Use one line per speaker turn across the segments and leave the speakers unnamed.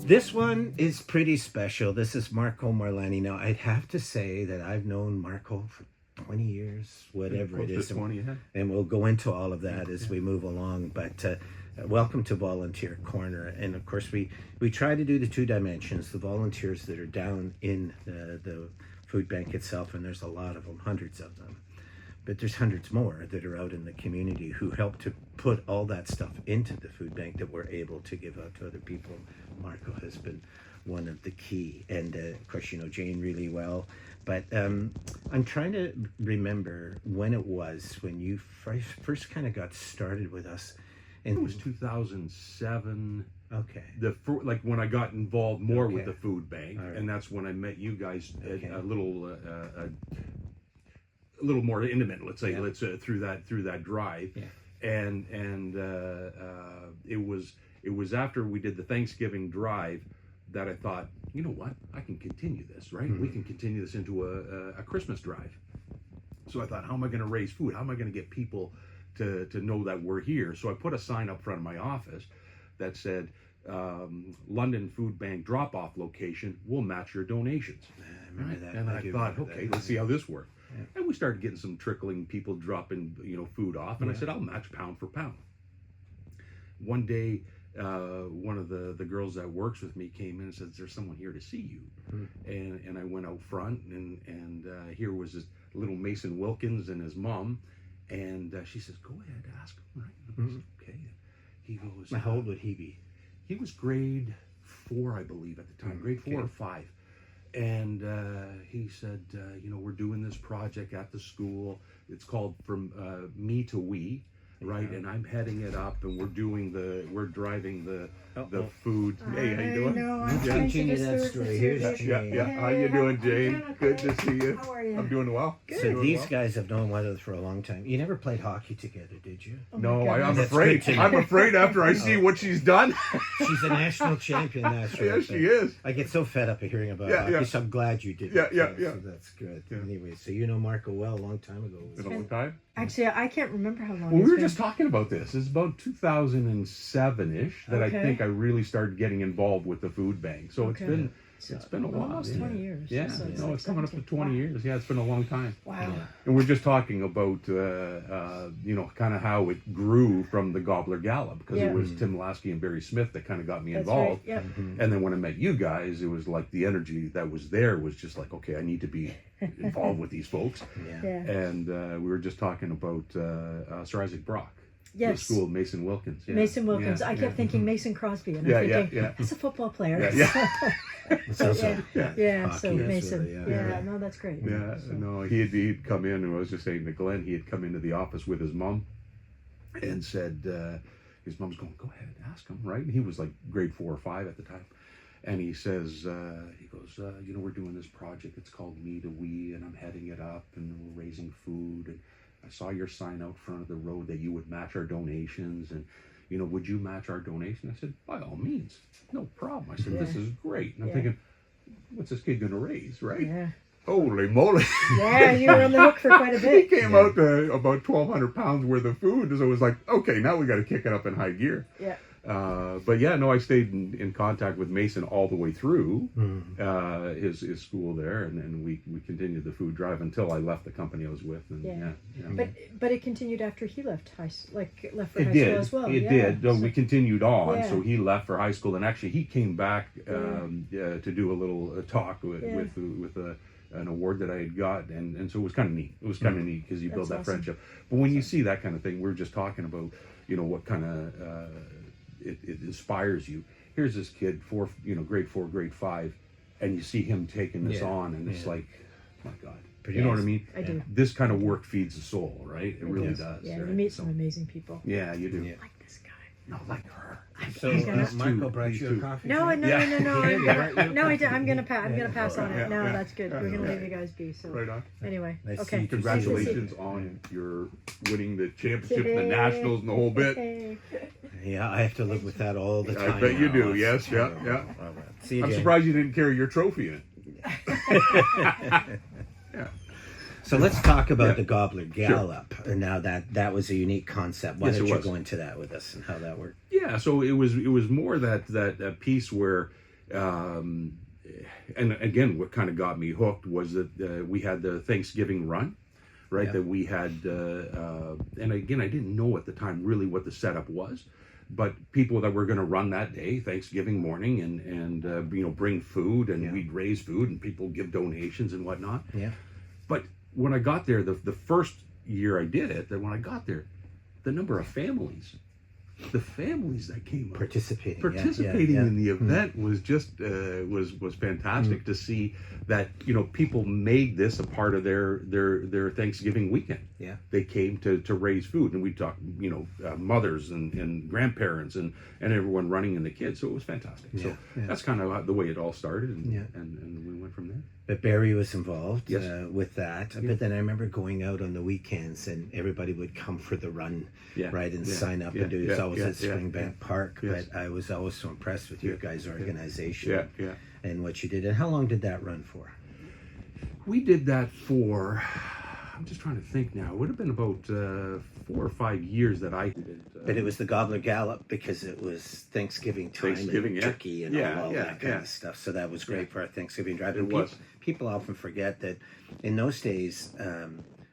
This one is pretty special. This is Marco Morlani. Now, I'd have to say that I've known Marco for 20 years, whatever it is.
20, yeah.
And we'll go into all of that as we move along. But welcome to Volunteer Corner. And of course, we try to do the two dimensions, the volunteers that are down in the food bank itself, and there's a lot of them, hundreds of them. But there's hundreds more that are out in the community who help to put all that stuff into the food bank that we're able to give out to other people. Marco has been one of the key. And of course, you know Jane really well. But I'm trying to remember when it was when you first kind of got started with us. And
It was 2007.
Okay.
Like when I got involved more
Okay.
with the food bank,
All right.
and that's when I met you guys
Okay.
a little more intimate, let's say,
Yeah.
through that drive.
Yeah.
And it was after we did the Thanksgiving drive that I thought, you know what, I can continue this, right?
Mm-hmm.
We can continue this into a Christmas drive. So I thought, how am I going to raise food? How am I going to get people to know that we're here? So I put a sign up front of my office that said, London Food Bank drop-off location will match your donations.
I remember that.
And I
do
thought,
remember
okay,
that.
let's see how this works.
Yeah.
And we started getting some trickling people dropping, food off. And I
Yeah.
said, I'll match pound for pound. One day, one of the girls that works with me came in and said, there's someone here to see you.
Mm-hmm.
And I went out front, and here was this little Mason Wilkins and his mom. And she says, go ahead, ask him. Right? And I said, okay. He goes,
How old would he be?
he was grade 4, I believe, at the time, grade 4 or 5. And he said, we're doing this project at the school. It's called From Me to We, right?
Yeah.
And I'm heading it up, and we're driving the
Uh-oh.
food. Hey, how you doing?
No,
You continue that story. Here's Jane.
Yeah. How you doing, Jane? Good to see you.
How are you?
I'm doing well.
Good.
So
Doing
these
well.
guys have known one another for a long time. You never played hockey together, did you?
Oh my
No,
goodness.
I'm
That's
afraid.
good to know.
I'm afraid after I see what she's done.
She's a national champion. That's right.
Yes, she is.
I get so fed up of hearing about
Yeah,
hockey,
yeah.
so I'm glad you did.
Yeah,
it.
yeah,
So-
yeah.
So that's good.
Yeah.
Anyway, so you know Marco well a long time ago.
Been a long time.
Actually, I can't remember how long
Well, we
it's
were
been.
just talking about this. It's about 2007-ish that I
Okay.
think I really started getting involved with the food bank. So
Okay.
it's been a while.
Almost
yeah.
20 years.
Yeah,
So
no, it's coming up to 20
Wow.
years. Yeah, it's been a long time.
Wow.
And we're just talking about, kind of how it grew from the Gobbler Gala, because
Yeah.
it was Tim Lasky and Barry Smith that kind of got me
That's
involved.
right. Yep.
And then when I met you guys, it was like the energy that was there was just like, okay, I need to be involved with these folks.
Yeah.
Yeah.
And we were just talking about Sir Isaac Brock.
Yes.
The school, Mason Wilkins. Yeah.
Mason Wilkins.
Yeah,
I kept thinking Mason Crosby, and
Yeah,
I'm
yeah,
thinking
yeah.
that's a football player.
Yeah,
It's also
Yeah,
hockey,
so
that's
Mason.
really,
Yeah, no, that's great.
Yeah,
So-
no, he'd come in, and I was just saying to Glen, he had come into the office with his mom and said, his mom's going, go ahead, ask him, right? And he was like grade 4 or 5 at the time. And he says, he goes, we're doing this project, it's called Me to We, and I'm heading it up, and we're raising food, and I saw your sign out front of the road that you would match our donations, and, would you match our donation? I said, by all means, no problem. I said,
Yeah.
this is great. And I'm
Yeah.
thinking, what's this kid going to raise, right?
Yeah.
Holy moly.
Yeah, you were on the hook for quite a
He
bit.
came out to about 1,200 pounds worth of food, so it was like, okay, now we got to kick it up in high gear.
Yeah.
But yeah, no, I stayed in contact with Mason all the way through
Mm.
his school there, and then we continued the food drive until I left the company I was with. And
Yeah.
yeah.
But it continued after he left left for
It
high
did.
school as well.
It
yeah.
did. No, we continued on.
Yeah.
So he left for high school, and actually he came back to do a little talk with an award that I had got, and so it was kind of neat. It was kind of neat because you build that
That's awesome.
friendship. But when you see that kind of thing, we're just talking about, what kind of it inspires you. Here's this kid, grade 4, grade 5, and you see him taking this
Yeah.
on, and it's
Yeah.
like, my God.
Pretty
You know what I
awesome.
mean?
I do.
This kind of work feeds the soul, right? It really
does.
does.
Yeah,
right?
you meet
So-
some amazing people.
Yeah, you do.
Yeah.
Like this guy.
No, like her.
So
gonna-
Marco brought
These
you
two.
a coffee.
No,
Jane?
no,
Yeah.
no, no,
Yeah,
no.
right, you-
No, I'm gonna pass on it.
Yeah,
No,
yeah.
that's good.
Yeah.
We're gonna
Yeah.
leave you guys be. So
Right on.
anyway,
Nice to
okay.
see you.
Congratulations on your winning the championship, and the nationals, and the whole bit.
Hey.
Yeah, I have to live with that all the time.
I bet you
now.
do.
It's
Yes, yeah,
terrible.
yeah.
All right. See you,
I'm
Jane.
surprised you didn't carry your trophy in. Yeah.
So let's talk about
Yeah.
the Gobbler Gallop. And now that was a unique concept. Why
Yes, it
don't you
was.
go into that with us and how that worked?
Yeah, so it was more that piece where And again, what kind of got me hooked was that we had the Thanksgiving run, right?
Yeah.
That we had, and again, I didn't know at the time really what the setup was, but people that were going to run that day, Thanksgiving morning, and bring food, and
Yeah.
we'd raise food, and people give donations and whatnot.
Yeah.
But when I got there, the first year I did it, that when I got there, the number of families that came out
Participating.
in the event was just was fantastic to see that people made this a part of their Thanksgiving weekend.
Yeah.
They came to raise food, and we talked mothers and grandparents and everyone running, and the kids, so it was fantastic.
Yeah,
So
yeah.
that's kind of the way it all started, and
Yeah.
and we went from there.
But Barry was involved
Yes.
with that.
Yeah.
But then I remember going out on the weekends, and everybody would come for the run,
Yeah.
right, and
Yeah.
sign up
Yeah.
and do it. It was
Yeah.
always
Yeah.
at Springbank Park.
Yes.
But I was always so impressed with your guys' organization
Yeah.
and what you did. And how long did that run for?
We did that for, I'm just trying to think now, it would have been about 4 or 5 years that I did it.
But it was the Gobbler Gallop because it was Thanksgiving time
Thanksgiving,
and
yeah.
turkey and
Yeah,
all
yeah,
that kind
yeah.
of stuff. So that was great for our Thanksgiving drive.
It
And
was.
people often forget that in those days,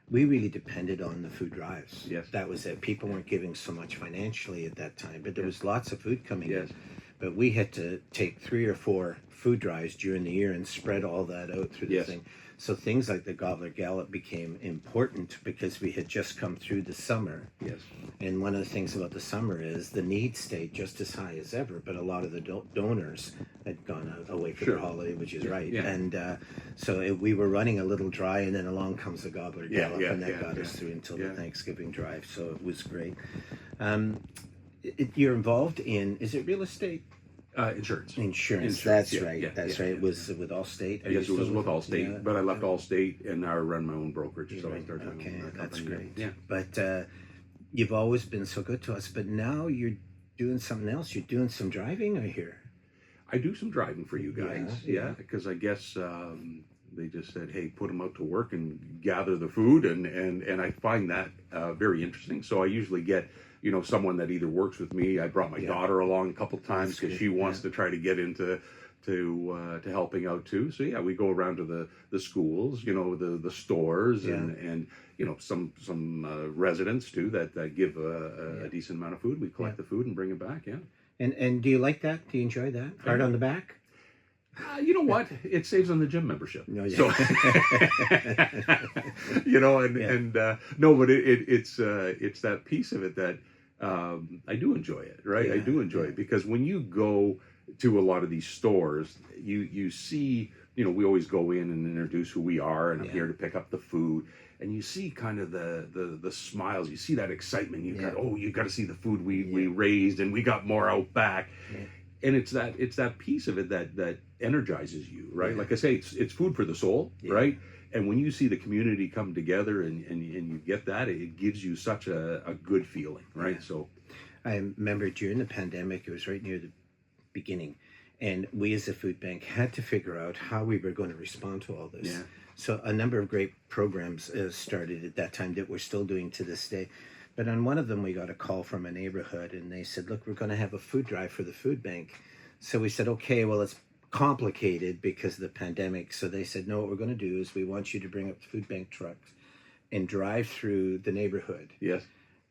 we really depended on the food drives.
Yes.
That was it. People weren't giving so much financially at that time, but there was lots of food coming
Yes.
in. But we had to take 3 or 4 food drives during the year and spread all that out through the
Yes.
thing. So things like the Gobbler Gallop became important because we had just come through the summer.
Yes.
And one of the things about the summer is the need stayed just as high as ever, but a lot of the donors had gone out away for
Sure.
their holiday, which is right.
Yeah.
And we were running a little dry, and then along comes the Gobbler
Yeah,
Gallop,
yeah,
and that
yeah,
got us
yeah.
through until
Yeah.
the Thanksgiving drive. So it was great. You're involved in, is it real estate?
Insurance.
Insurance.
Insurance,
That's
yeah,
right.
yeah,
That's
yeah,
right.
yeah.
It was with Allstate. Are
Yes,
you
it was
still
with Allstate,
yeah.
but I left Allstate and now I run my own brokerage. So I
Right.
started my
Okay,
own
that's
company.
great.
Yeah.
But you've always been so good to us. But now you're doing something else. You're doing some driving, I hear.
I do some driving for you guys,
Yeah, yeah.
because I guess they just said, "Hey, put them out to work and gather the food," and I find that very interesting. So I usually get someone that either works with me. I brought my
Yeah.
daughter along a couple times
That's
because
good,
she wants
yeah.
to try to get into to helping out too. So yeah, we go around to the schools, the stores,
Yeah.
and some residents too that give a decent amount of food. We collect the food and bring it back. Yeah.
And do you like that? Do you enjoy that? Hard on the back?
You know what? It saves on the gym membership.
No, yeah.
So, no, but it's that piece of it that I do enjoy it, right? I
Yeah,
do enjoy it because when you go to a lot of these stores, you see, we always go in and introduce who we are, and I'm
Yeah.
here to pick up the food. And you see kind of the smiles, you see that excitement. You got, you got to see the food we raised, and we got more out back.
Yeah.
And it's that piece of it that energizes you, right?
Yeah.
Like I say, it's food for the soul,
Yeah.
right? And when you see the community come together and you get that, it gives you such a good feeling, right?
Yeah.
So
I remember during the pandemic, it was right near the beginning, and we as a food bank had to figure out how we were going to respond to all this.
Yeah.
So a number of great programs started at that time that we're still doing to this day. But on one of them, we got a call from a neighborhood, and they said, look, we're going to have a food drive for the food bank. So we said, okay, well, it's complicated because of the pandemic. So they said, no, what we're going to do is we want you to bring up the food bank trucks and drive through the neighborhood.
yes,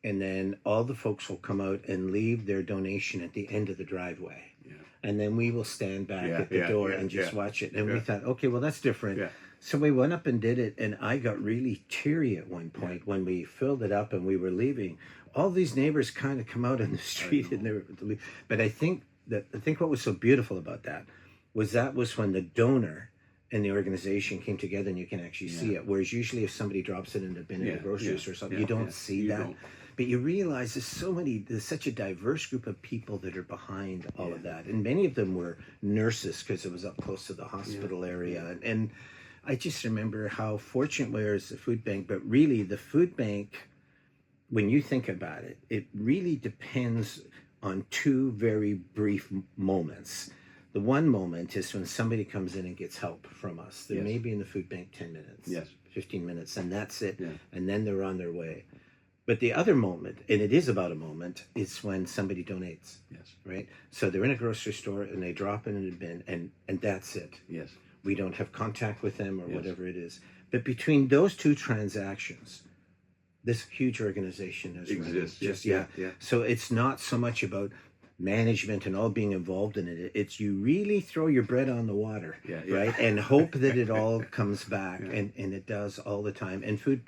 And then all the folks will come out and leave their donation at the end of the driveway.
yeah,
And then we will stand back
Yeah,
at the
yeah,
door
yeah,
and just
yeah,
watch it. And we
yeah.
thought, okay, well, that's different.
Yeah.
So we went up and did it, and I got really teary at one point when we filled it up and we were leaving. All these neighbors kind of come out in the street and they were to leave. But I think what was so beautiful about that was when the donor and the organization came together and you can actually see it. Whereas usually if somebody drops it in the bin in the grocery store or something, you don't see
You
that.
don't.
But you realize there's such a diverse group of people that are behind all of that. And many of them were nurses because it was up close to the hospital area. And I just remember how fortunate we are as a food bank. But really, the food bank, when you think about it, it really depends on 2 very brief moments. The one moment is when somebody comes in and gets help from us. They
Yes.
may be in the food bank 10 minutes,
Yes.
15 minutes, and that's it.
Yeah.
And then they're on their way. But the other moment, and it is about a moment, is when somebody donates,
Yes.
right? So they're in a grocery store and they drop it in a bin, and that's it.
Yes.
We don't have contact with them or
Yes.
whatever it is. But between those two transactions, this huge organization is
Exists.
running.
Yes. Yeah. Yeah.
So it's not so much about management and all being involved in it. It's you really throw your bread on the water,
Yeah, yeah.
right? And hope that it all comes back,
Yeah.
and it does all the time. And food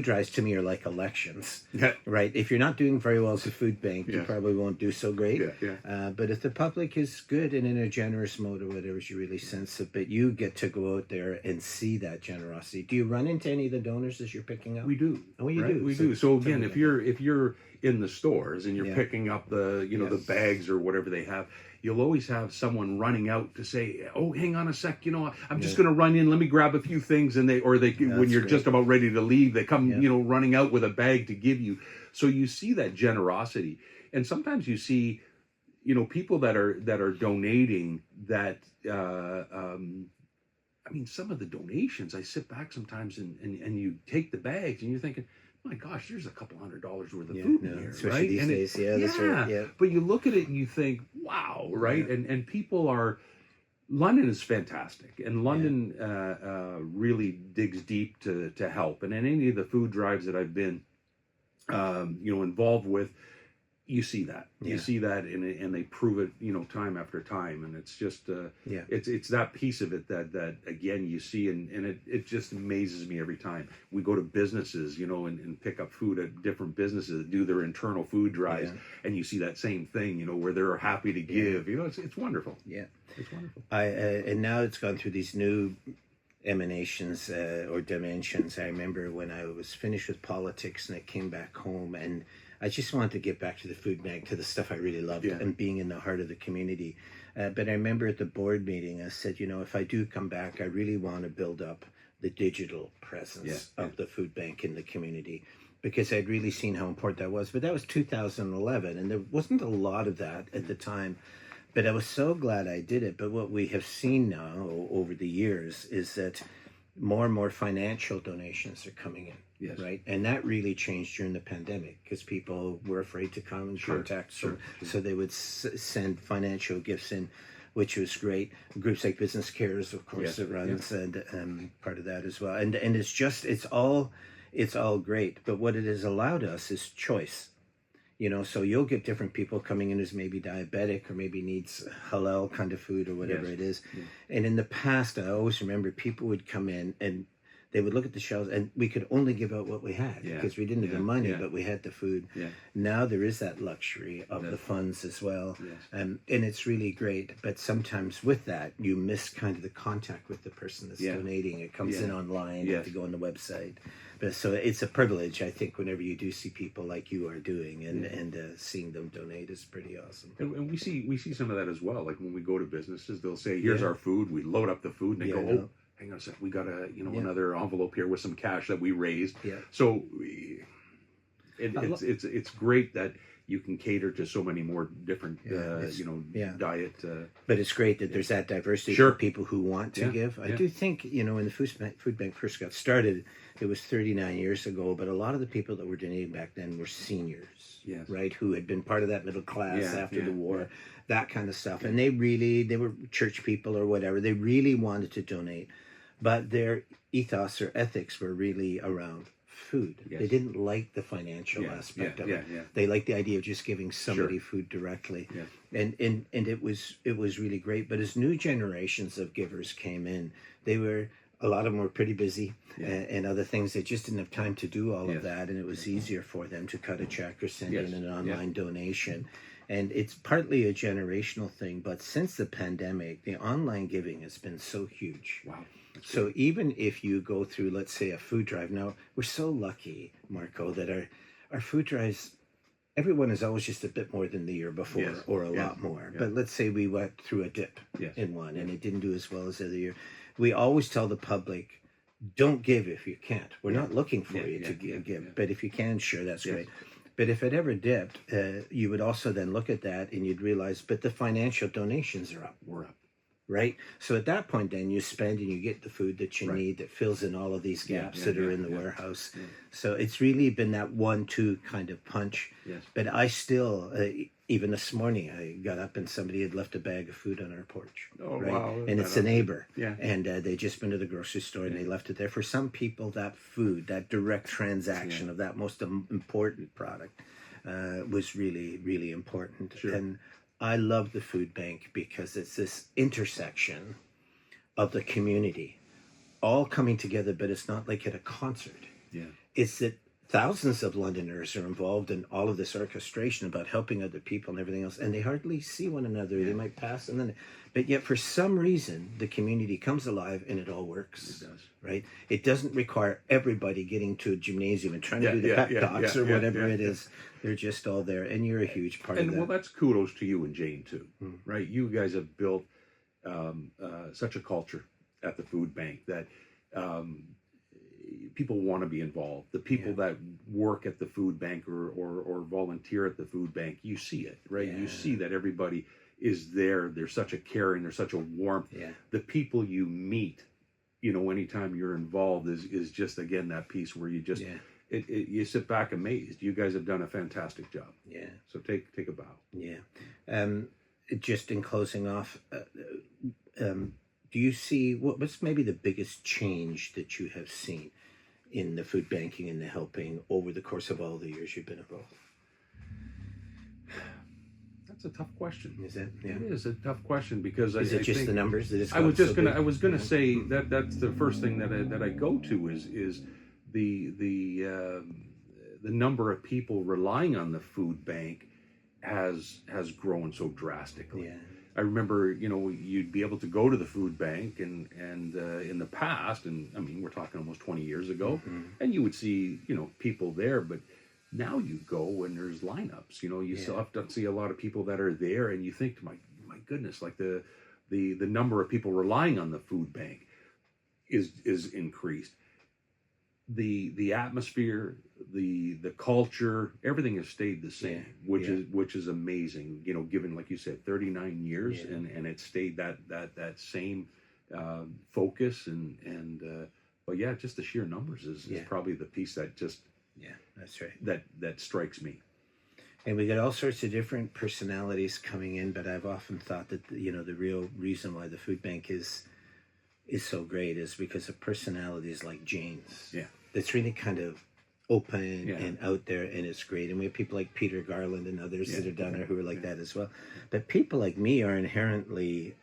drives to me are like elections,
Yeah.
right? If you're not doing very well as a food bank, you
Yes.
probably won't do so great.
Yeah.
But if the public is good and in a generous mode or whatever, you really sense it. But you get to go out there and see that generosity. Do you run into any of the donors as you're picking up?
We do.
Oh, you
right?
do.
We
So
do. So
tell
again,
me
if
about
you're in the stores and you're
Yeah.
picking up the
Yes.
the bags or whatever they have, you'll always have someone running out to say, "Oh, hang on a sec, I'm just
Yeah.
going to run in. Let me grab a few things." And when
that's
you're
great.
just about ready to leave, they come,
Yeah.
running out with a bag to give you. So you see that generosity, and sometimes you see, people that are donating that. I mean, some of the donations, I sit back sometimes and you take the bags and you're thinking, my gosh, there's a couple $100 worth of food in here,
especially
right?
these
And
days. Yeah, that's right. Yeah.
But you look at it and you think, wow, right?
Yeah.
And people are, London is fantastic, and London really digs deep to help. And in any of the food drives that I've been, involved with, you see that.
Yeah.
You see that, and they prove it, time after time. And it's just,
Yeah.
it's that piece of it that again you see, and it just amazes me every time. We go to businesses, and pick up food at different businesses that do their internal food drives,
Yeah.
and you see that same thing, where they're happy to give. It's wonderful.
Yeah.
It's wonderful.
And now it's gone through these new emanations or dimensions. I remember when I was finished with politics and I came back home, and I just wanted to get back to the food bank, to the stuff I really loved,
Yeah.
and being in the heart of the community. But I remember at the board meeting, I said, if I do come back, I really want to build up the digital presence
Yeah.
of the food bank in the community, because I'd really seen how important that was. But that was 2011, and there wasn't a lot of that at the time. But I was so glad I did it. But what we have seen now over the years is that more and more financial donations are coming in.
Yes.
Right. And that really changed during the pandemic, because people were afraid to come and contact. So they would send financial gifts in, which was great. Groups like Business Cares, of course,
Yes.
that runs and part of that as well. And it's all great. But what it has allowed us is choice. So you'll get different people coming in who's maybe diabetic or maybe needs halal kind of food or whatever
Yes.
it is.
Yeah.
And in the past, I always remember people would come in and they would look at the shelves, and we could only give out what we had
Yeah.
because we didn't have the
Yeah.
money,
Yeah.
but we had the food.
Yeah.
Now there is that luxury of the
Yes.
funds as well.
Yes.
And it's really great. But sometimes with that, you miss kind of the contact with the person that's
Yeah.
donating. It comes
Yeah.
in online, you have
Yes.
to go on the website. But so it's a privilege, I think, whenever you do see people like you are doing, and seeing them donate is pretty awesome.
And we see some of that as well. Like when we go to businesses, they'll say, "Here's
Yeah.
our food." We load up the food, and they
Yeah,
go,
I
"Oh,
know.
hang on a sec. We got
Yeah.
another envelope here with some cash that we raised."
Yeah.
So
I lo-
it's great that you can cater to so many more different
Yeah.
diet.
But it's great that there's that diversity
Sure.
for people who want to
Yeah,
give. I
yeah.
do think, when the food bank first got started, it was 39 years ago, but a lot of the people that were donating back then were seniors,
Yes.
right? Who had been part of that middle class
Yeah,
after
yeah,
the war,
yeah.
that kind of stuff. And they were church people or whatever. They really wanted to donate, but their ethos or ethics were really around food.
Yes.
They didn't like the financial
Yeah,
aspect
yeah,
of it.
yeah.
They liked the idea of just giving somebody
Sure.
food directly.
Yeah.
And it was really great. But as new generations of givers came in, a lot of them were pretty busy,
Yeah.
and other things. They just didn't have time to do all
Yes.
of that, and it was easier for them to cut a check or send
Yes.
in an
Yeah.
online donation. And it's partly a generational thing, but since the pandemic, the online giving has been so huge.
Wow. That's
So even if you go through, let's say, a food drive, now we're so lucky, Marco, that our food drives, everyone is always just a bit more than the year before,
Yes.
or a
Yeah.
lot more.
Yeah.
But let's say we went through a dip
Yes.
in one and it didn't do as well as the other year. We always tell the public, don't give if you can't. We're
Yeah.
not looking for
Yeah,
you
yeah,
to
yeah,
give,
yeah.
but if you can, sure, that's
Yes.
great. But if it ever dipped, you would also then look at that and you'd realize, but the financial donations are up.
We're up.
right? So at that point, then you spend and you get the food that you
Right.
need that fills in all of these gaps
yeah,
that are
yeah,
in the
yeah,
warehouse.
yeah.
So it's really been that 1-2 kind of punch.
Yes.
But I still, even this morning, I got up and somebody had left a bag of food on our porch.
Oh,
right?
wow.
And it's a neighbor.
Yeah.
And they'd just been to the grocery store and they left it there. For some people, that food, that direct transaction of that most important product was really, really important.
Sure.
And I love the food bank because it's this intersection of the community all coming together, but it's not like at a concert.
Yeah.
It's that thousands of Londoners are involved in all of this orchestration about helping other people and everything else, and they hardly see one another. They might pass, and then, but yet for some reason, the community comes alive and it all works.
It does.
Right? It doesn't require everybody getting to a gymnasium and trying to do the pep talks or whatever it is. They're just all there, and you're a huge part of
And
that.
well, that's kudos to you and Jane too, right? You guys have built such a culture at the food bank that people want to be involved. The people that work at the food bank or volunteer at the food bank, you see it, right?
Yeah.
You see that everybody is there. There's such a caring, there's such a warmth.
Yeah.
The people you meet, you know, anytime you're involved is just, again, that piece where you just, you sit back amazed. You guys have done a fantastic job.
Yeah.
So take a bow.
Yeah. Just in closing off, do you see what's maybe the biggest change that you have seen in the food banking and the helping over the course of all the years you've been involved?
That's a tough question.
Is it? Yeah.
It is a tough question because
Is it
I
just
think
the numbers that it's
I was
gotten
just
so
gonna
big?
I was gonna say that's the first thing that I go to is the number of people relying on the food bank has grown so drastically.
Yeah.
I remember, you know, you'd be able to go to the food bank and in the past, and I mean, we're talking almost 20 years ago, and you would see, you know, people there, but now you go and there's lineups, you know, you still have to see a lot of people that are there, and you think, my goodness, like the number of people relying on the food bank is increased. The atmosphere, the culture, everything has stayed the same, which is amazing. You know, given, like you said, 39 years, and it stayed that same focus and but yeah, just the sheer numbers is probably the piece that just
that's right.
that strikes me.
And we get all sorts of different personalities coming in, but I've often thought that the real reason why the food bank is so great is because of personalities like Jane's.
Yeah.
That's really kind of open and out there, and it's great. And we have people like Peter Garland and others that are down there who are like that as well. But people like me are inherently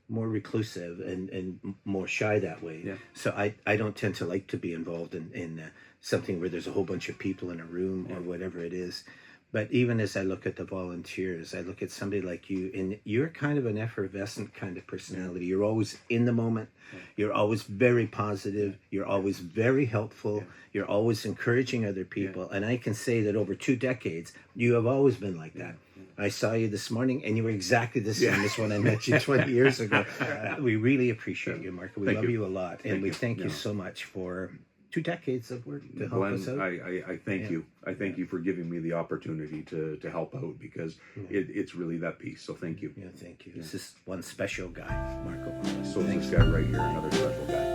more reclusive and more shy that way.
Yeah.
So I don't tend to like to be involved in something where there's a whole bunch of people in a room or whatever it is. But even as I look at the volunteers, I look at somebody like you, and you're kind of an effervescent kind of personality. You're always in the moment. You're always very positive. You're always very helpful. You're always encouraging other people. And I can say that over 2 decades, you have always been like that. I saw you this morning, and you were exactly the same as when I met you 20 years ago. We really appreciate you, Marco. We love you a lot. And we thank you so much for 2 decades of work to help
Glen,
us out.
I thank you. I thank you for giving me the opportunity to help out, because it's really that piece. So thank you.
Yeah, thank you. This is one special guy, Marco Morlani.
So is this guy right here, another special guy.